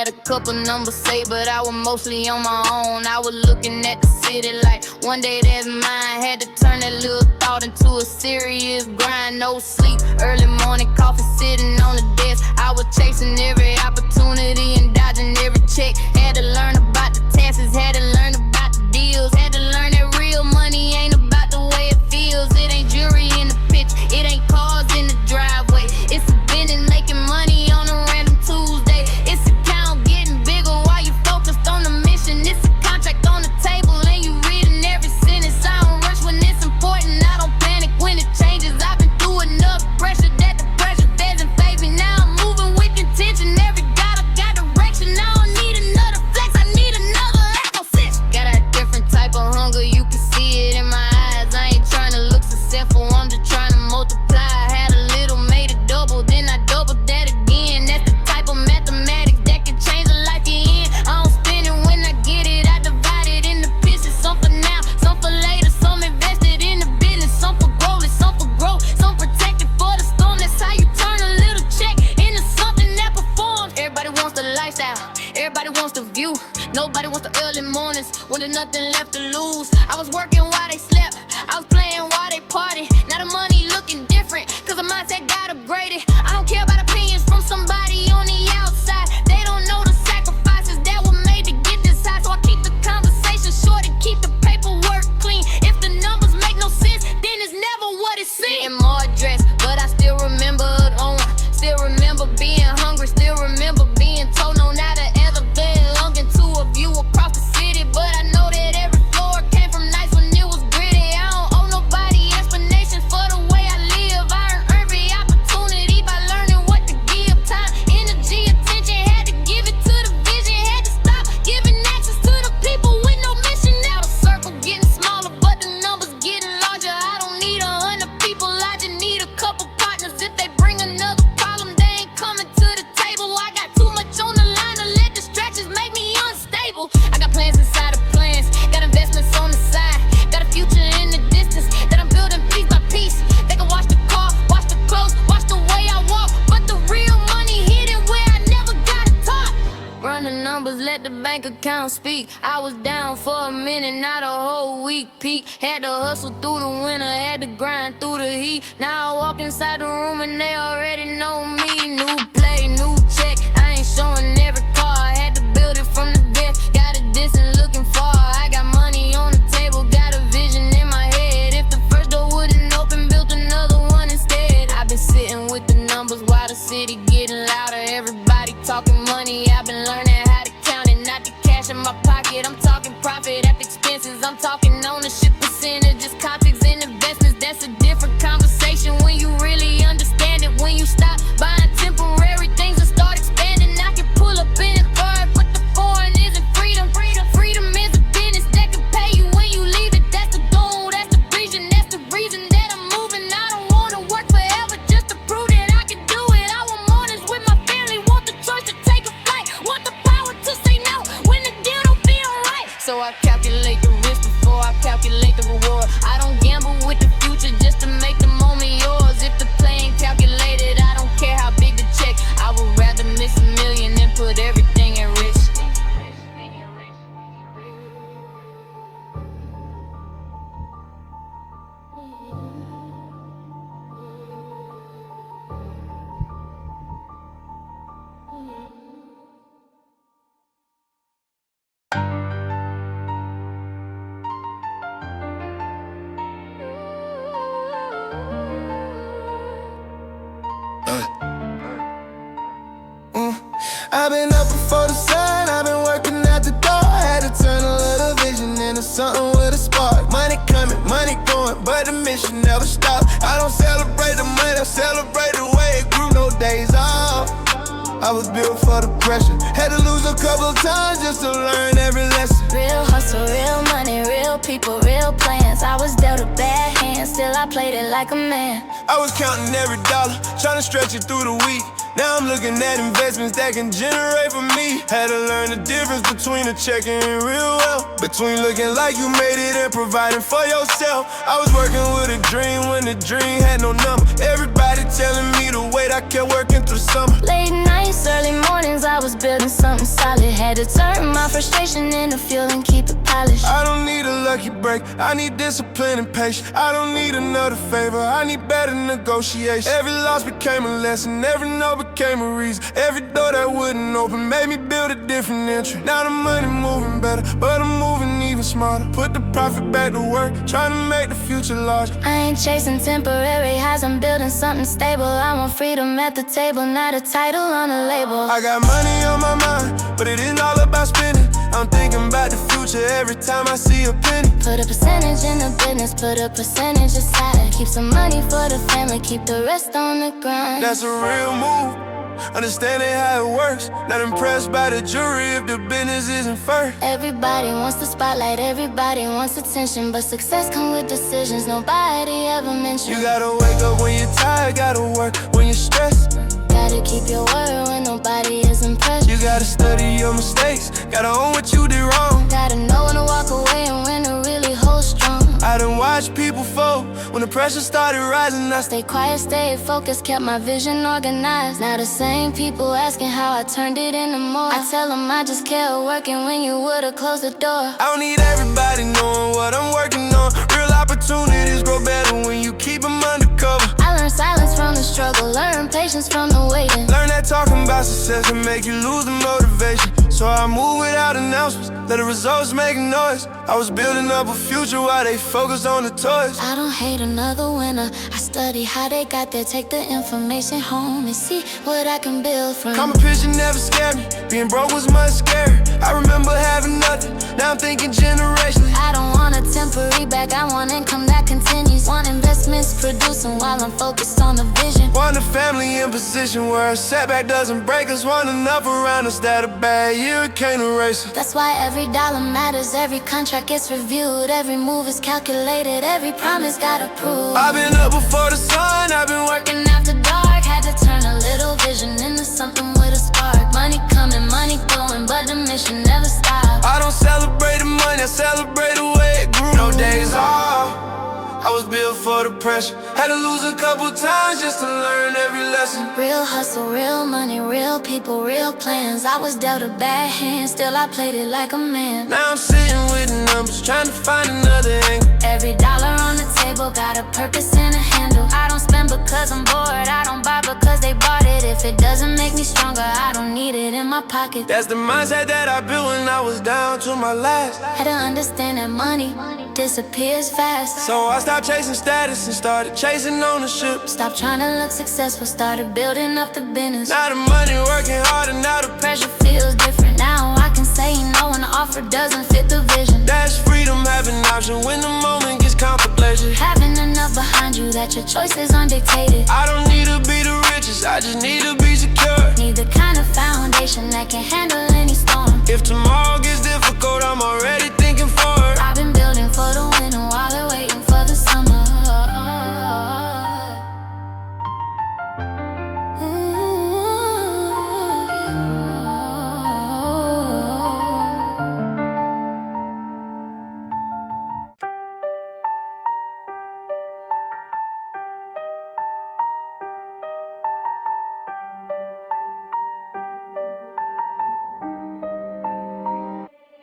had a couple numbers saved, but I was mostly on my own. I was looking at the city like one day that's mine. Had to turn that little thought into a serious grind. No sleep, early morning coffee sitting on the desk. I was chasing every opportunity and dodging every check. Had to learn about the taxes, had to learn about the deals. Had to learn that real money ain't about the way it feels. It ain't jewelry in the pitch, it ain't cars in the driveway. It's a business making money on a random Tuesday. It's a count getting bigger while you focused on the mission. It's a contract on the table and you reading every sentence. I don't rush when it's important, I don't panic when it changes. I've been through enough pressure that the pressure doesn't fade me. Now I'm moving with intention. Every got direction. I don't need another flex, I need another exposition. Got a different type of hunger, you can see it in my eyes. I ain't trying to look successful, I'm just trying to multiply. I had a little, made it double, then I doubled that again. That's the type of mathematics that can change the life you're in. I don't spend it when I get it, I divide it into pieces. Some for now, some for later, some invested in the business. Some for growth, some for growth, some protected for the storm. That's how you turn a little check into something that performs. Everybody wants the lifestyle, everybody wants the view. Nobody wants the early mornings when there's nothing left to lose. I was working while they slept, I was playing while they party. Now the money looking different, cause the mindset got upgraded. I don't care about opinions from somebody on the outside. They don't know the sacrifices that were made to get this high. So I keep the conversation short and keep the paperwork clean. If the numbers make no sense, then it's never what it seems. Getting more dressed, but I still remember it on. Still remember being hungry, still remember being told no not to ever belonging to a view across the city. But I know that every floor came from nights when it was gritty. I don't owe nobody explanations for the way I live. I earned every opportunity by learning what to give. Time, energy, attention, had to give it to the vision. Had to stop giving access to the people with no mission. Now the circle getting smaller, but the numbers getting larger. I don't need 100 people, I just need a couple partners. If they bring another problem, they ain't coming to the table. I got too much on the line to let distractions make me unstable. I got plans inside of plans, got investments on the side, got a future in the distance that I'm building piece by piece. They can watch the car, watch the clothes, watch the way I walk, but the real money hidden where I never got it taught. Run the numbers, let the bank account speak. I was down for a minute, not a whole week. Peak, had to hustle through the winter, had to grind through the heat. Now I walk inside the room and they already know me. New play, new check, I ain't showing every car. I had to build it from the best, got it distant looking far. I got money on the table, got a vision in my head. If the first door wouldn't open, built another one instead. I've been sitting with the numbers while the city getting louder. Everybody talking money, I've been learning how to count it, not the cash in my pocket. I'm talking profit after expenses, I'm talking ownership percentages, contracts and investments. That's a different conversation when you really understand it. When you stop buying temporary things and start expanding, I can pull up in a car, but the foreign isn't freedom. Freedom is a business that can pay you when you leave it. That's the goal, that's the vision, that's the reason that I'm moving. I don't wanna work forever just to prove that I can do it. I want mornings with my family, want the choice to take a flight, want the power to say no when the deal don't feel right. So I calculate the risk before I calculate the reward. I don't gamble with the future just to make the moment yours. If the play ain't calculated, I don't care how big the check. I would rather miss a million than put everything at risk. I've been up before the sun, I've been working at the door. Had to turn a little vision into something with a spark. Money coming, money going, but the mission never stops. I don't celebrate the money, I celebrate the way it grew. No days off, I was built for the pressure. Had to lose a couple of times just to learn every lesson. Real hustle, real money, real people, real plans. I was dealt a bad hand, still I played it like a man. I was counting every dollar, trying to stretch it through the week. Now I'm looking at investments that can generate for me. Had to learn the difference between a check and real wealth, between looking like you made it and providing for yourself. I was working with a dream when the dream had no number. Everybody telling me to wait, I kept working through summer. Late nights, early mornings, I was building something solid. Had to turn my frustration into fuel and keep it polished. I don't need a lucky break, I need discipline and patience. I don't need another favor, I need better negotiation. Every loss became a lesson, every no became a reason. Every door that wouldn't open made me build a different entry. Now the money moving better, but I'm moving even smarter. Put the profit back to work, trying to make the future larger. I ain't chasing temporary highs, I'm building something stable. I want freedom at the table, not a title on a label. I got money on my mind, but it isn't all about spending. I'm thinking about the future every time I see a penny. Put a percentage in the business, put a percentage aside. Keep some money for the family, keep the rest on the grind. That's a real move, understanding how it works. Not impressed by the jury if the business isn't first. Everybody wants the spotlight, everybody wants attention, but success comes with decisions nobody ever mentioned. You gotta wake up when you're tired, gotta work when you're stressed. Gotta keep your word when nobody is impressed. You gotta study your mistakes, gotta own what you did wrong. Gotta know when to walk away and when to really hold strong. I done watched people fold when the pressure started rising. I Stay quiet, stay focused, kept my vision organized. Now the same people asking how I turned it into more. I tell them I just kept working when you would've closed the door. I don't need everybody knowing what I'm working on. Real opportunities grow better when you keep them undercover. I learned silence from the struggle, learn patience from the waiting. Learn that talking about success can make you lose the motivation. So I move without announcements, let the results make a noise. I was building up a future while they focused on the toys. I don't hate another winner, I study how they got there. Take the information home and see what I can build from. Competition never scared me, being broke was much scarier. I remember having nothing, now I'm thinking generationally. I don't want a temporary bag, I want income that continues. Want investments producing while I'm focused on the vision. Want a family in position where a setback doesn't break us. Want enough around us that a bad year can't erase us. That's why every dollar matters, every contract gets reviewed. Every move is calculated, every promise got approved. I've been up before the sun, I've been working. Working after dark, had to turn a little vision into something with a spark. Money coming, money going, but the mission never stops. I don't celebrate the money, I celebrate the way it grew. No days off, I was built for the pressure. Had to lose a couple times just to learn every lesson. Real hustle, real money, real people, real plans. I was dealt a bad hand, still I played it like a man. Now I'm sitting with the numbers, trying to find another angle. Every dollar on the table got a purpose and a handle. I don't spend because I'm bored, I don't buy because they bought it. If it doesn't make me stronger, I don't need it in my pocket. That's the mindset that I built when I was down to my last. Had to understand that money disappears fast. So I stopped chasing status and started chasing ownership. Stop trying to look successful, started building up the business. Now the money working harder, now the Pressure feels different now, I can say no when the offer doesn't fit the vision. That's freedom, having option when the moment gets complicated. Having enough behind you that your choices undictated. I don't need to be the richest, I just need to be secure. Need the kind of foundation that can handle any storm. If tomorrow gets difficult, I'm already thinking forward. I've been building for the winter while they're waiting for the summer.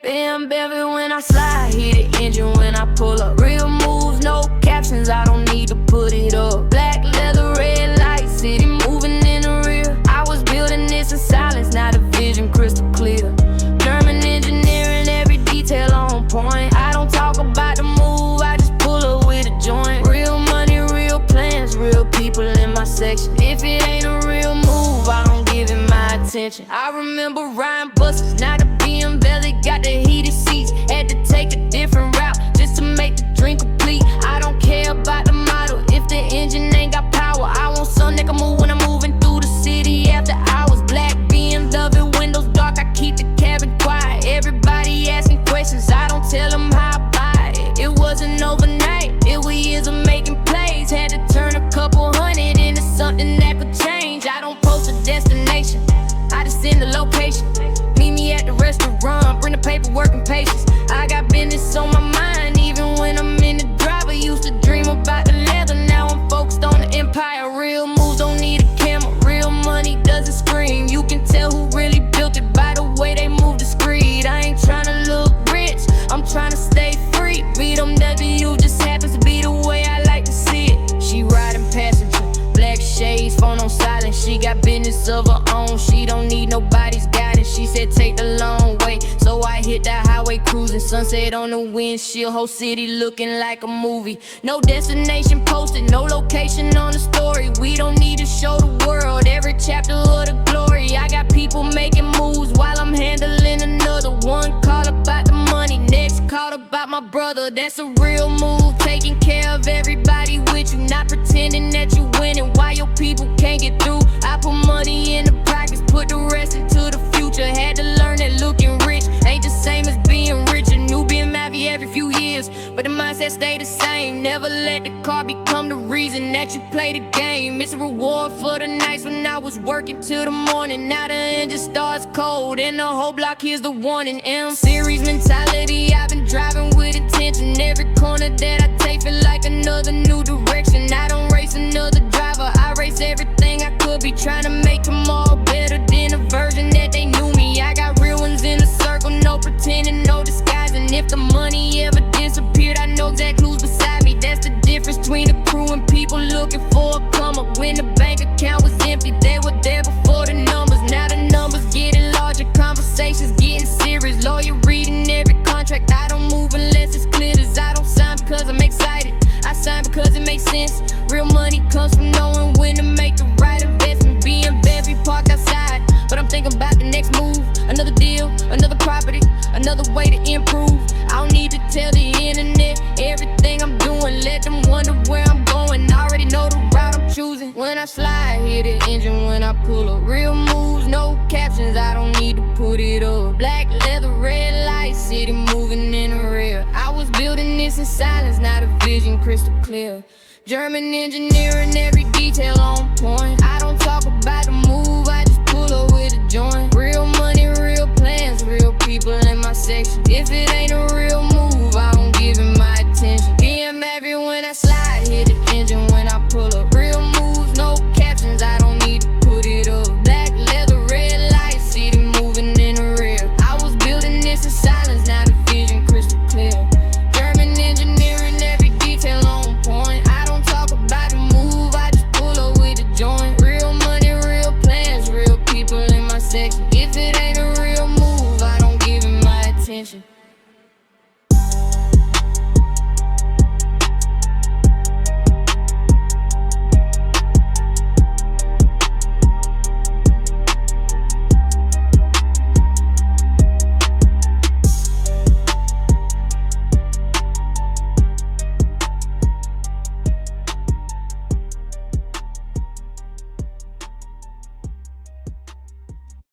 Bam, baby, when I slide, hit the engine when I pull up. Real moves, no captions, I don't need to put it up. Black leather, red light, city moving in the rear. I was building this in silence, now the vision crystal clear. German engineering, every detail on point. I don't talk about the move, I just pull up with a joint. Real money, real plans, real people in my section. If it ain't a real move, I don't give it my attention. I remember riding buses, now the BMW got the heated seats. Had to take a different route just to make the dream complete. I don't care about the model if the engine ain't got power. I want something that can move when I'm moving through the city after hours. Black BMW, windows dark, I keep the cabin quiet. Everybody asking questions, I don't tell them how I buy it. It wasn't overnight, it was years of making plays. Had to turn a couple hundred into something that could change. I don't post a destination, free. Beat them W just happens to be the way I like to see it. She riding passenger, black shades, phone on silent. She got business of her own, she don't need nobody's guidance. She said take the long way, so I hit that highway cruising. Sunset on the windshield, whole city looking like a movie. No destination posted, no location on the story. We don't need to show the world every chapter of the glory. I got people making moves while I'm handling another. One call about the money, next call about my brother. That's a real move, taking care of everybody with you, not pretending that you winning while your people can't get through. I put money in the pockets, put the rest into the future. Had to learn that looking rich ain't the same as being rich. A new BMW every few years, but the mindset stay the same. Never let the car become the reason that you play the game. It's a reward for the nights when I was working till the morning. Now the engine starts cold and the whole block hears the warning. M-series mentality, I've been driving with intention. Every corner that I take feel like another new direction. I don't race another driver, I race everything I could be. Trying to make tomorrow better than the version that they knew me. I got real ones in a circle, no pretending, no disguising. If the money ever disappeared, I know exactly who's beside me. That's the difference between a crew and people looking for a come up. When the bank account was empty, they were there before the numbers. Now the numbers getting larger, conversations getting serious. Lawyer reading every contract, I don't move unless it's clear as I don't sign because I'm excited, I sign because it makes sense. Real money comes from knowing when to make the right investment. Being bevy parked outside, but I'm thinking about the next move. Another deal, another property, another way to improve. I don't need to tell the internet everything I'm doing. Let them wonder where I'm going, I already know the route I'm choosing. When I slide, hear the engine when I pull up. Real moves, no captions, I don't need to put it up. Black leather, red light, city moving in the rear. I was building this in silence, not a vision crystal clear. German engineering, every detail on point. I don't talk about the move, I just pull up with a joint. Real money, real plans, real people in my section. If it ain't a